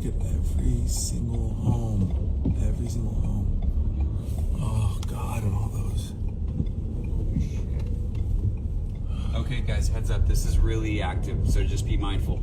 Look at every single home. Every single home. Oh, God, and all those. Okay, guys, heads up. This is really active, so just be mindful.